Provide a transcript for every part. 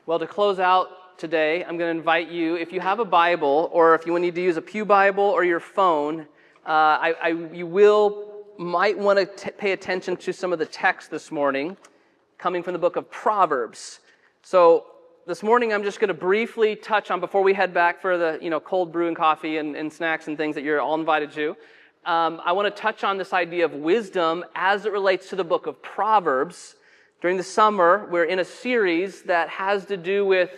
Well, to close out today, I'm going to invite you, if you have a Bible, or if you need to use a pew Bible or your phone, you might want to pay attention to some of the text this morning, coming from the book of Proverbs. So this morning, I'm just going to briefly touch on, before we head back for the cold brew and coffee and snacks and things that you're all invited to. I want to touch on this idea of wisdom as it relates to the book of Proverbs. During the summer, we're in a series that has to do with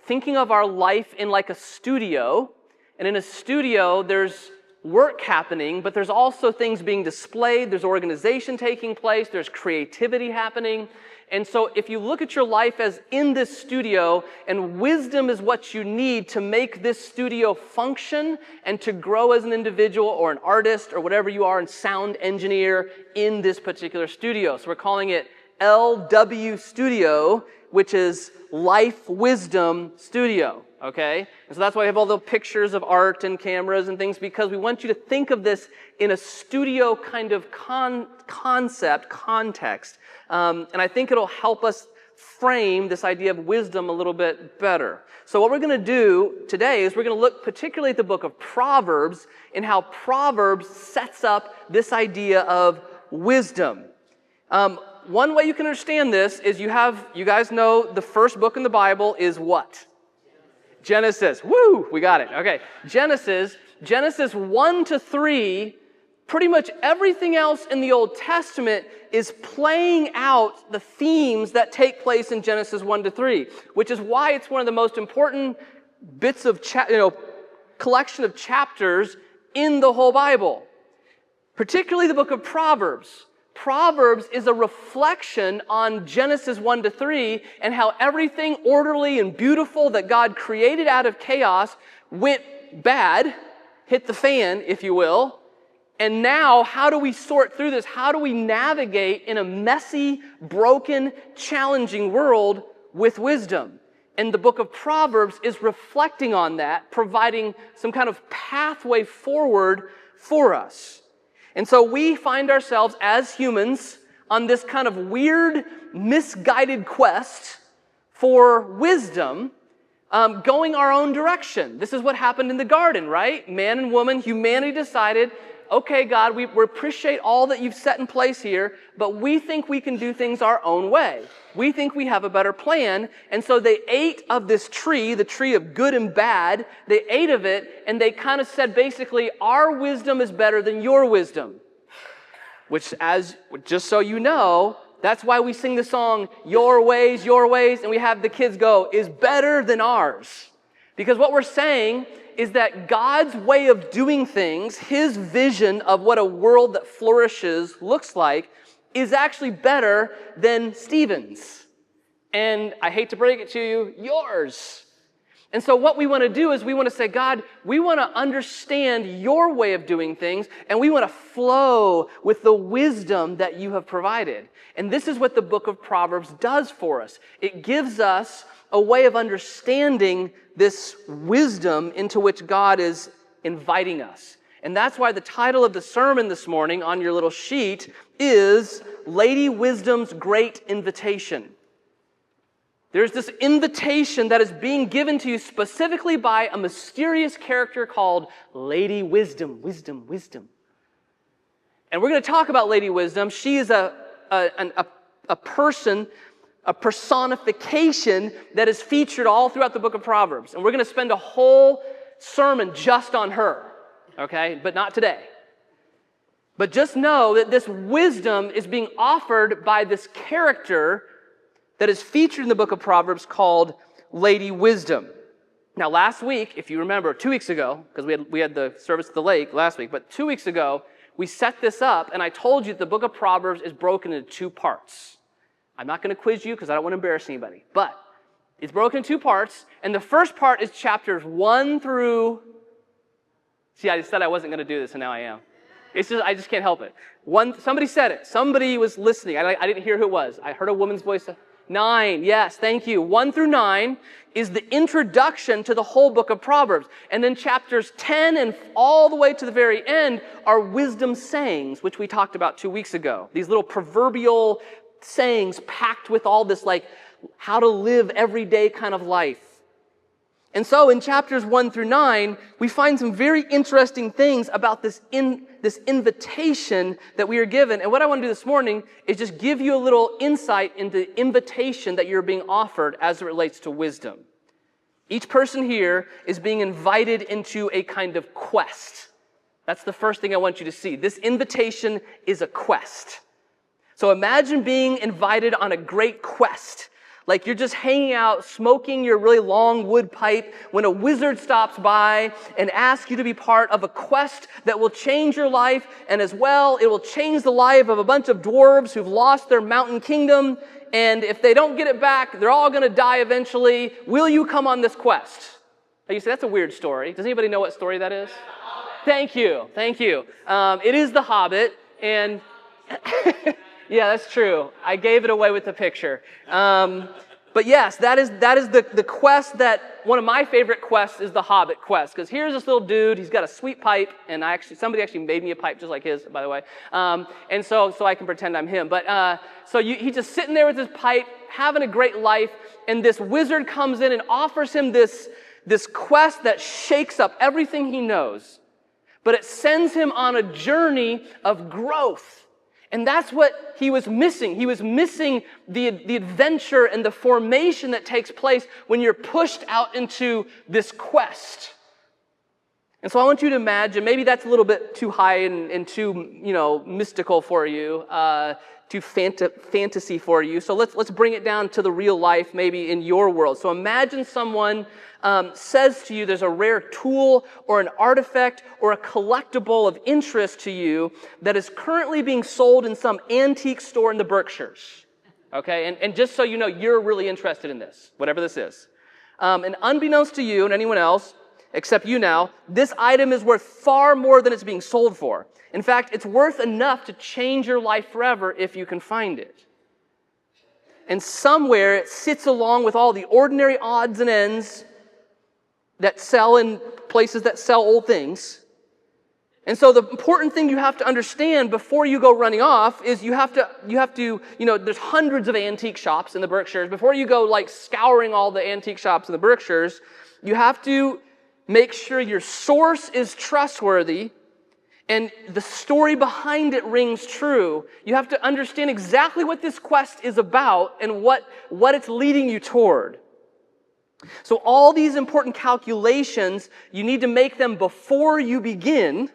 thinking of our life in like a studio. And in a studio, there's work happening, but there's also things being displayed. There's organization taking place. There's creativity happening. And so if you look at your life as in this studio, and wisdom is what you need to make this studio function and to grow as an individual or an artist or whatever you are, and sound engineer in this particular studio. So we're calling it LW Studio, which is Life Wisdom Studio, okay? And so that's why we have all the pictures of art and cameras and things, because we want you to think of this in a studio kind of context. And I think it'll help us frame this idea of wisdom a little bit better. So what we're going to do today is we're going to look particularly at the book of Proverbs and how Proverbs sets up this idea of wisdom. One way you can understand this is you guys know the first book in the Bible is what? Genesis. Woo! We got it. Okay. Genesis 1 to 3, pretty much everything else in the Old Testament is playing out the themes that take place in Genesis 1 to 3, which is why it's one of the most important bits of collection of chapters in the whole Bible. Particularly the book of Proverbs. Proverbs is a reflection on Genesis 1 to 3 and how everything orderly and beautiful that God created out of chaos went bad, hit the fan, if you will. And now, how do we sort through this? How do we navigate in a messy, broken, challenging world with wisdom? And the book of Proverbs is reflecting on that, providing some kind of pathway forward for us. And so we find ourselves as humans on this kind of weird, misguided quest for wisdom, going our own direction. This is what happened in the garden, right? Man and woman, humanity decided, okay, God, we appreciate all that you've set in place here, but we think we can do things our own way. We think we have a better plan. And so they ate of this tree, the tree of good and bad. They ate of it, and they kind of said, basically, our wisdom is better than your wisdom. Which, just so you know, that's why we sing the song, your ways, and we have the kids go, is better than ours. Because what we're saying is that God's way of doing things, His vision of what a world that flourishes looks like, is actually better than Stephen's. And I hate to break it to you, yours. And so what we want to do is we want to say, God, we want to understand your way of doing things, and we want to flow with the wisdom that you have provided. And this is what the book of Proverbs does for us. It gives us a way of understanding this wisdom into which God is inviting us. And that's why the title of the sermon this morning on your little sheet is Lady Wisdom's Great Invitation. There's this invitation that is being given to you specifically by a mysterious character called Lady Wisdom. And we're going to talk about Lady Wisdom. She is a person, a personification that is featured all throughout the book of Proverbs. And we're going to spend a whole sermon just on her, okay? But not today. But just know that this wisdom is being offered by this character that is featured in the book of Proverbs called Lady Wisdom. Now, last week, if you remember, 2 weeks ago, because we had the service at the lake last week, but 2 weeks ago, we set this up, and I told you that the book of Proverbs is broken into 2 parts. I'm not going to quiz you because I don't want to embarrass anybody, but it's broken into 2 parts, and the first part is chapters 1 through... See, I said I wasn't going to do this, and now I am. I just can't help it. Somebody said it. Somebody was listening. I didn't hear who it was. I heard a woman's voice. 9, yes, thank you. 1 through 9 is the introduction to the whole book of Proverbs. And then chapters 10 and all the way to the very end are wisdom sayings, which we talked about 2 weeks ago. These little proverbial sayings packed with all this like how to live everyday kind of life. And so in chapters 1 through 9, we find some very interesting things about this invitation that we are given. And what I want to do this morning is just give you a little insight into the invitation that you're being offered as it relates to wisdom. Each person here is being invited into a kind of quest. That's the first thing I want you to see. This invitation is a quest. So imagine being invited on a great quest. Like you're just hanging out, smoking your really long wood pipe when a wizard stops by and asks you to be part of a quest that will change your life, and as well, it will change the life of a bunch of dwarves who've lost their mountain kingdom, and if they don't get it back, they're all going to die eventually. Will you come on this quest? Now you say, that's a weird story. Does anybody know what story that is? Thank you. It is The Hobbit, and... Yeah, that's true. I gave it away with the picture. But yes, that is the quest that, one of my favorite quests is the Hobbit quest. Because here's this little dude, he's got a sweet pipe, and somebody actually made me a pipe just like his, by the way. And so I can pretend I'm him. But he's just sitting there with his pipe, having a great life, and this wizard comes in and offers him this quest that shakes up everything he knows. But it sends him on a journey of growth. And that's what he was missing. He was missing the adventure and the formation that takes place when you're pushed out into this quest. And so I want you to imagine, maybe that's a little bit too high and too, mystical for you, too fantasy for you. So let's bring it down to the real life, maybe in your world. So imagine someone says to you there's a rare tool or an artifact or a collectible of interest to you that is currently being sold in some antique store in the Berkshires. Okay, and just so you know, you're really interested in this, whatever this is. And unbeknownst to you and anyone else, except you now, this item is worth far more than it's being sold for. In fact, it's worth enough to change your life forever if you can find it. And somewhere it sits along with all the ordinary odds and ends that sell in places that sell old things. And so the important thing you have to understand before you go running off is you have to, there's hundreds of antique shops in the Berkshires. Before you go scouring all the antique shops in the Berkshires, you have to make sure your source is trustworthy and the story behind it rings true. You have to understand exactly what this quest is about and what it's leading you toward. So all these important calculations, you need to make them before you begin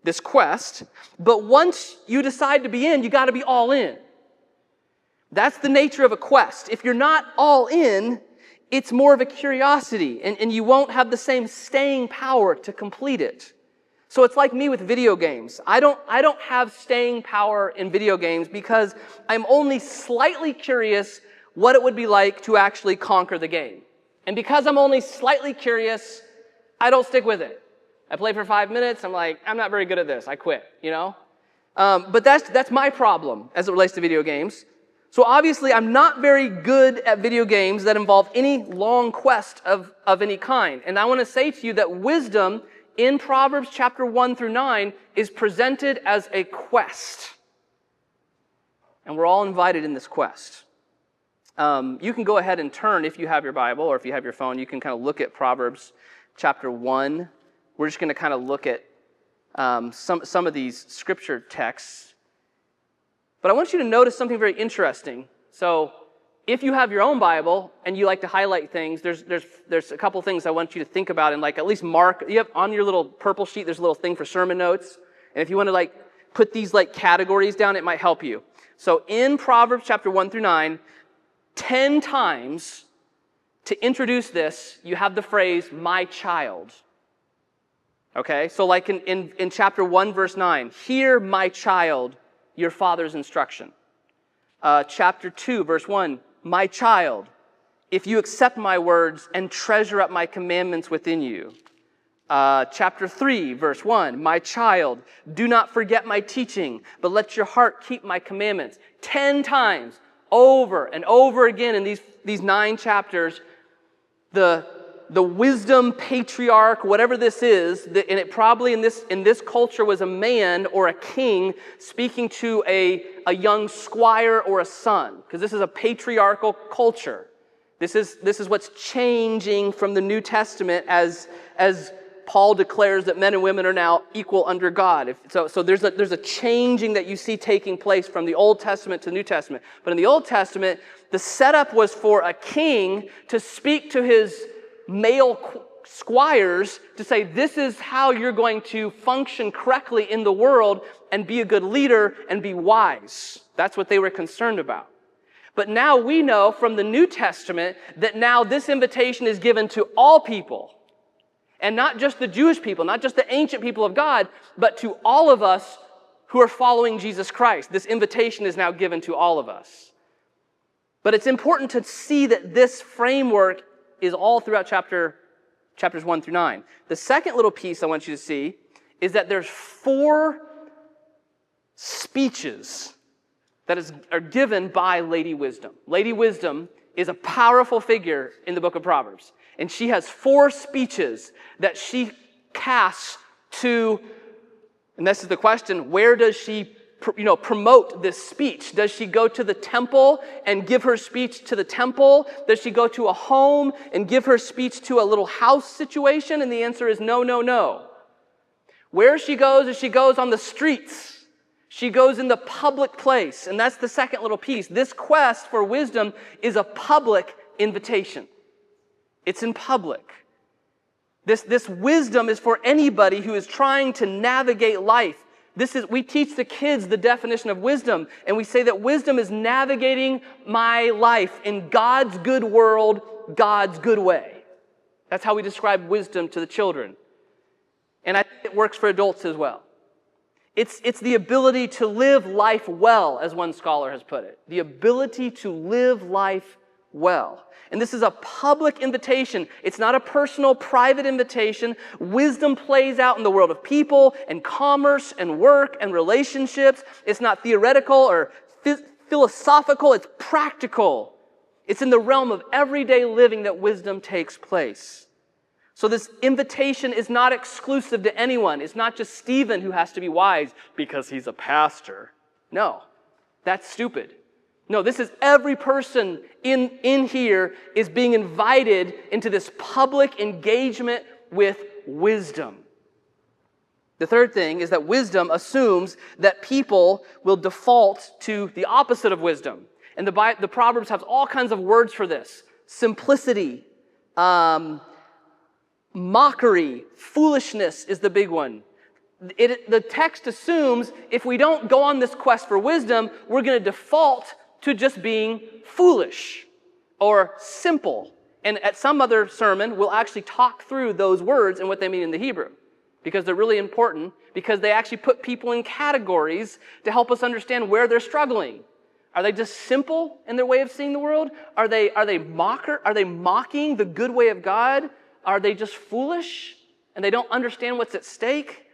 this quest. But once you decide to be in, you got to be all in. That's the nature of a quest. If you're not all in, it's more of a curiosity, and you won't have the same staying power to complete it. So it's like me with video games. I don't have staying power in video games because I'm only slightly curious what it would be like to actually conquer the game. And because I'm only slightly curious, I don't stick with it. I play for 5 minutes, I'm like, I'm not very good at this, I quit, But that's my problem as it relates to video games. So obviously, I'm not very good at video games that involve any long quest of any kind. And I want to say to you that wisdom in Proverbs chapter 1 through 9 is presented as a quest. And we're all invited in this quest. You can go ahead and turn, if you have your Bible or if you have your phone, you can kind of look at Proverbs chapter 1. We're just going to kind of look at some of these scripture texts. But I want you to notice something very interesting. So if you have your own Bible and you like to highlight things, there's a couple things I want you to think about and at least mark. You have on your little purple sheet, there's a little thing for sermon notes. And if you want to put these categories down, it might help you. So in Proverbs chapter 1 through 9, 10 times to introduce this, you have the phrase, my child. Okay, so in chapter 1, verse 9, hear my child, your father's instruction. Chapter 2, verse 1, my child, if you accept my words and treasure up my commandments within you. Chapter 3, verse 1, my child, do not forget my teaching, but let your heart keep my commandments. 10 times, over and over again in these 9 chapters, the the wisdom patriarch, whatever this is, and it probably in this culture was a man or a king speaking to a young squire or a son, because this is a patriarchal culture. This is what's changing from the New Testament as Paul declares that men and women are now equal under God. So there's a changing that you see taking place from the Old Testament to the New Testament. But in the Old Testament, the setup was for a king to speak to his male squires to say, this is how you're going to function correctly in the world and be a good leader and be wise. That's what they were concerned about. But now we know from the New Testament that now this invitation is given to all people. And not just the Jewish people, not just the ancient people of God, but to all of us who are following Jesus Christ. This invitation is now given to all of us. But it's important to see that this framework is all throughout chapters 1 through 9. The second little piece I want you to see is that there's 4 speeches that are given by Lady Wisdom. Lady Wisdom is a powerful figure in the book of Proverbs. And she has 4 speeches that she casts to, and this is the question, where does she promote this speech? Does she go to the temple and give her speech to the temple? Does she go to a home and give her speech to a little house situation? And the answer is no, no, no. Where she goes is she goes on the streets. She goes in the public place. And that's the second little piece. This quest for wisdom is a public invitation. It's in public. This wisdom is for anybody who is trying to navigate life. We teach the kids the definition of wisdom, and we say that wisdom is navigating my life in God's good world, God's good way. That's how we describe wisdom to the children. And I think it works for adults as well. It's the ability to live life well, as one scholar has put it. The ability to live life well. And this is a public invitation. It's not a personal, private invitation. Wisdom plays out in the world of people and commerce and work and relationships. It's not theoretical or philosophical. It's practical. It's in the realm of everyday living that wisdom takes place. So this invitation is not exclusive to anyone. It's not just Stephen who has to be wise because he's a pastor. No, that's stupid. No, this is every person in here is being invited into this public engagement with wisdom. The third thing is that wisdom assumes that people will default to the opposite of wisdom. And the Proverbs have all kinds of words for this. Simplicity, mockery, foolishness is the big one. The text assumes if we don't go on this quest for wisdom, we're going to default to just being foolish or simple. And at some other sermon, we'll actually talk through those words and what they mean in the Hebrew, because they're really important, because they actually put people in categories to help us understand where they're struggling. Are they just simple in their way of seeing the world? Are they mocking the good way of God? Are they just foolish and they don't understand what's at stake?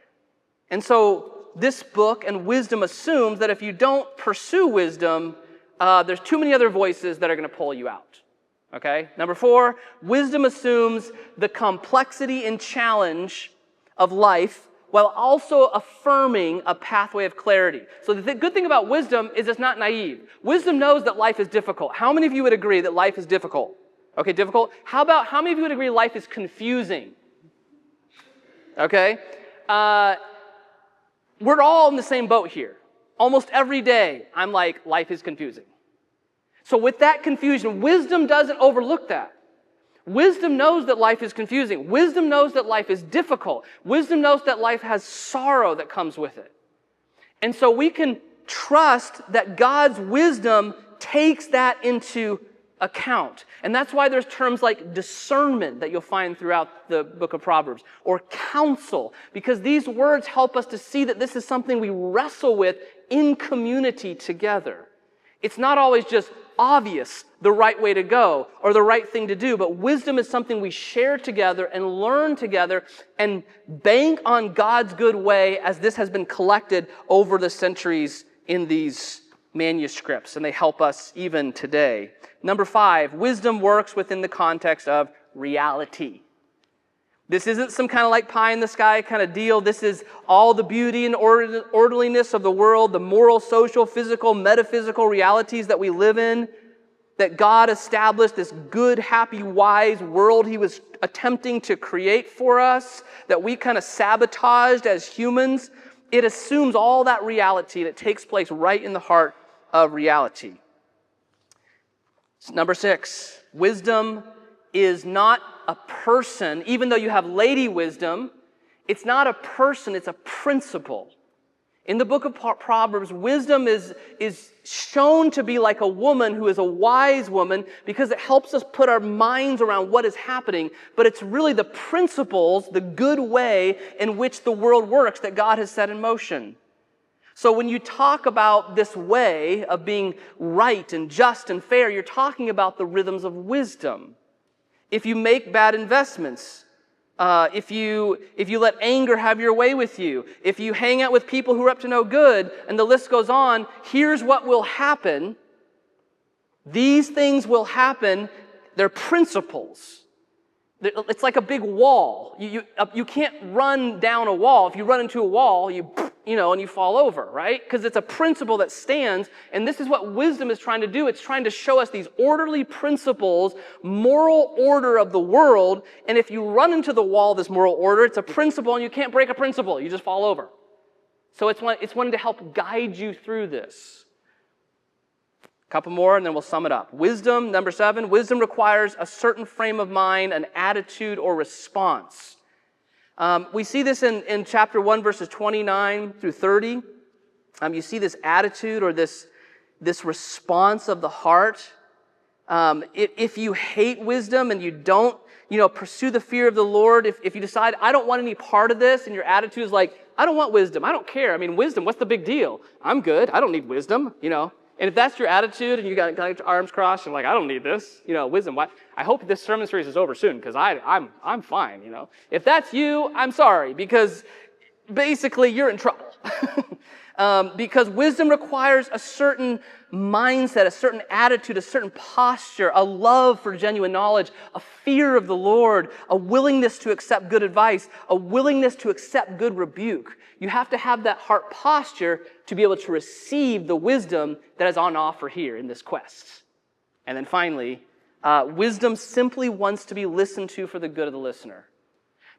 And so this book and wisdom assumes that if you don't pursue wisdom, there's too many other voices that are going to pull you out. Okay? Number 4, wisdom assumes the complexity and challenge of life while also affirming a pathway of clarity. So the good thing about wisdom is it's not naive. Wisdom knows that life is difficult. How many of you would agree that life is how many of you would agree life is confusing? Okay? We're all in the same boat here. Almost every day, I'm like, life is confusing. So with that confusion, wisdom doesn't overlook that. Wisdom knows that life is confusing. Wisdom knows that life is difficult. Wisdom knows that life has sorrow that comes with it. And so we can trust that God's wisdom takes that into account. And that's why there's terms like discernment that you'll find throughout the book of Proverbs, or counsel, because these words help us to see that this is something we wrestle with in community together. It's not always just obvious the right way to go or the right thing to do, but wisdom is something we share together and learn together and bank on God's good way as this has been collected over the centuries in these manuscripts, and they help us even today. Number 5, wisdom works within the context of reality. This isn't some kind of like pie in the sky kind of deal. This is all the beauty and orderliness of the world, the moral, social, physical, metaphysical realities that we live in, that God established, this good, happy, wise world He was attempting to create for us, that we kind of sabotaged as humans. It assumes all that reality, and it takes place right in the heart of reality. Number 6, wisdom is not a person. Even though you have lady wisdom, it's not a person, it's a principle. In the book of Proverbs, wisdom is shown to be like a woman who is a wise woman because it helps us put our minds around what is happening, but it's really the principles, the good way in which the world works that God has set in motion. So when you talk about this way of being right and just and fair, you're talking about the rhythms of wisdom. If you make bad investments, if you let anger have your way with you, if you hang out with people who are up to no good, and the list goes on, here's what will happen. These things will happen. They're principles. It's like a big wall. You can't run down a wall. If you run into a wall, and you fall over, right? Because it's a principle that stands, and this is what wisdom is trying to do. It's trying to show us these orderly principles, moral order of the world, and if you run into the wall, this moral order, it's a principle, and you can't break a principle. You just fall over. So it's wanting to help guide you through this. Couple more, and then we'll sum it up. Wisdom, number 7, wisdom requires a certain frame of mind, an attitude or response. We see this in chapter 1, verses 29 through 30. You see this attitude or this response of the heart. If you hate wisdom and you don't, pursue the fear of the Lord, if you decide, I don't want any part of this, and your attitude is like, I don't want wisdom, I don't care. I mean, wisdom, what's the big deal? I'm good, I don't need wisdom, And if that's your attitude and you got your arms crossed and like, I don't need this, wisdom. Why? I hope this sermon series is over soon because I'm fine, If that's you, I'm sorry because basically you're in trouble. Because wisdom requires a certain mindset, a certain attitude, a certain posture, a love for genuine knowledge, a fear of the Lord, a willingness to accept good advice, a willingness to accept good rebuke. You have to have that heart posture to be able to receive the wisdom that is on offer here in this quest. And then finally, wisdom simply wants to be listened to for the good of the listener.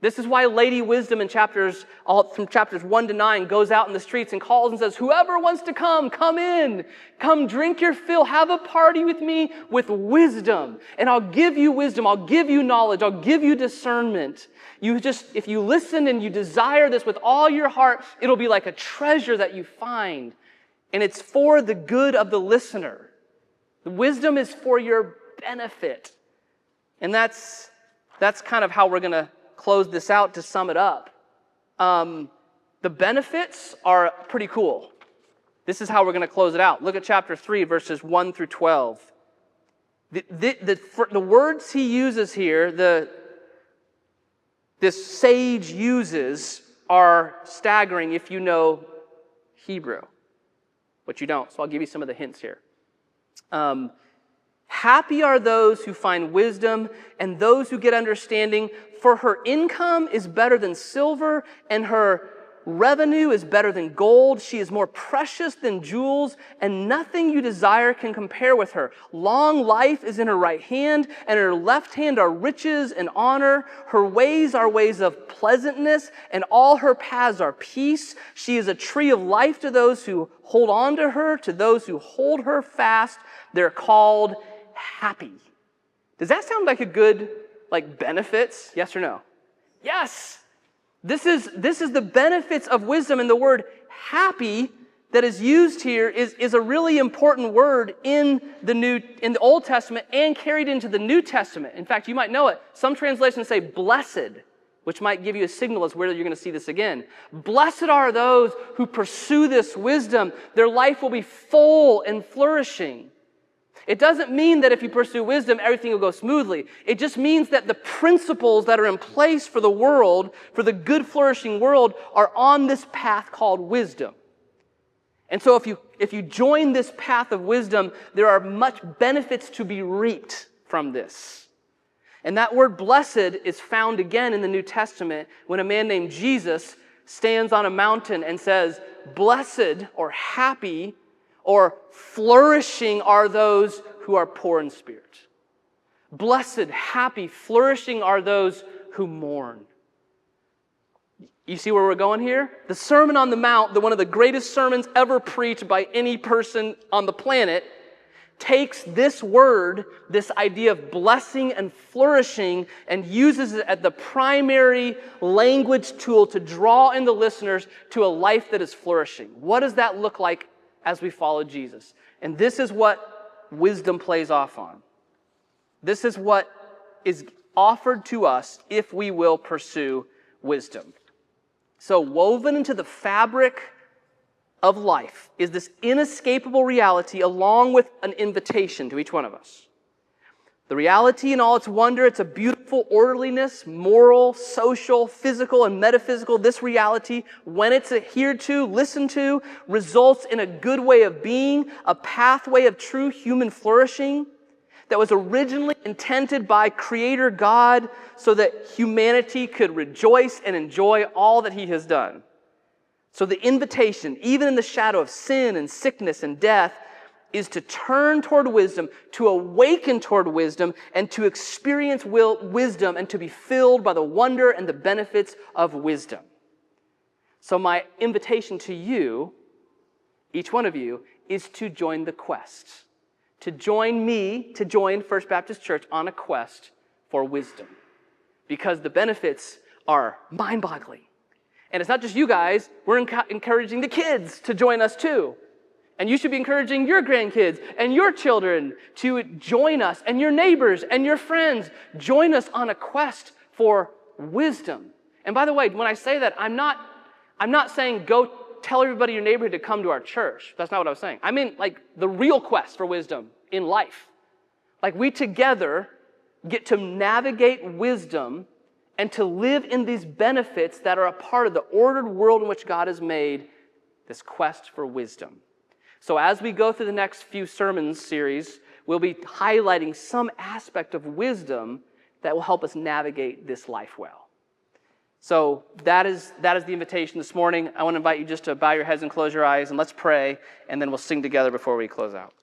This is why Lady Wisdom from chapters 1 to 9 goes out in the streets and calls and says, whoever wants to come in, come drink your fill, have a party with me with wisdom. And I'll give you wisdom, I'll give you knowledge, I'll give you discernment. If you listen and you desire this with all your heart, it'll be like a treasure that you find. And it's for the good of the listener. The wisdom is for your benefit. And that's kind of how we're going to close this out to sum it up. The benefits are pretty cool. This is how we're going to close it out. Look at chapter 3, verses 1 through 12. The words he uses here, this sage uses, are staggering if you know Hebrew, but you don't. So I'll give you some of the hints here. Happy are those who find wisdom and those who get understanding, for her income is better than silver and her revenue is better than gold. She is more precious than jewels, and nothing you desire can compare with her. Long life is in her right hand, and in her left hand are riches and honor. Her ways are ways of pleasantness, and all her paths are peace. She is a tree of life to those who hold on to her. To those who hold her fast, they're called happy. Does that sound like a good, benefits? Yes or no? Yes. This is the benefits of wisdom, and the word happy that is used here is a really important word in the Old Testament and carried into the New Testament. In fact, you might know it. Some translations say blessed, which might give you a signal as where you're going to see this again. Blessed are those who pursue this wisdom. Their life will be full and flourishing. It doesn't mean that if you pursue wisdom, everything will go smoothly. It just means that the principles that are in place for the world, for the good flourishing world, are on this path called wisdom. And so if you join this path of wisdom, there are much benefits to be reaped from this. And that word blessed is found again in the New Testament when a man named Jesus stands on a mountain and says, blessed or happy or flourishing are those who are poor in spirit. Blessed, happy, flourishing are those who mourn. You see where we're going here? The Sermon on the Mount, one of the greatest sermons ever preached by any person on the planet, takes this word, this idea of blessing and flourishing, and uses it as the primary language tool to draw in the listeners to a life that is flourishing. What does that look like as we follow Jesus? And this is what wisdom plays off on. This is what is offered to us if we will pursue wisdom. So woven into the fabric of life is this inescapable reality along with an invitation to each one of us. The reality in all its wonder, it's a beautiful orderliness, moral, social, physical, and metaphysical. This reality, when it's adhered to, listened to, results in a good way of being, a pathway of true human flourishing that was originally intended by Creator God so that humanity could rejoice and enjoy all that He has done. So the invitation, even in the shadow of sin and sickness and death, is to turn toward wisdom, to awaken toward wisdom, and to experience wisdom and to be filled by the wonder and the benefits of wisdom. So my invitation to you, each one of you, is to join the quest. To join me, to join First Baptist Church on a quest for wisdom. Because the benefits are mind-boggling. And it's not just you guys, we're encouraging the kids to join us too. And you should be encouraging your grandkids and your children to join us, and your neighbors and your friends. Join us on a quest for wisdom. And by the way, when I say that, I'm not saying go tell everybody in your neighborhood to come to our church. That's not what I was saying. I mean like the real quest for wisdom in life. Like we together get to navigate wisdom and to live in these benefits that are a part of the ordered world in which God has made, this quest for wisdom. So as we go through the next few sermons series, we'll be highlighting some aspect of wisdom that will help us navigate this life well. So that is the invitation this morning. I want to invite you just to bow your heads and close your eyes, and let's pray, and then we'll sing together before we close out.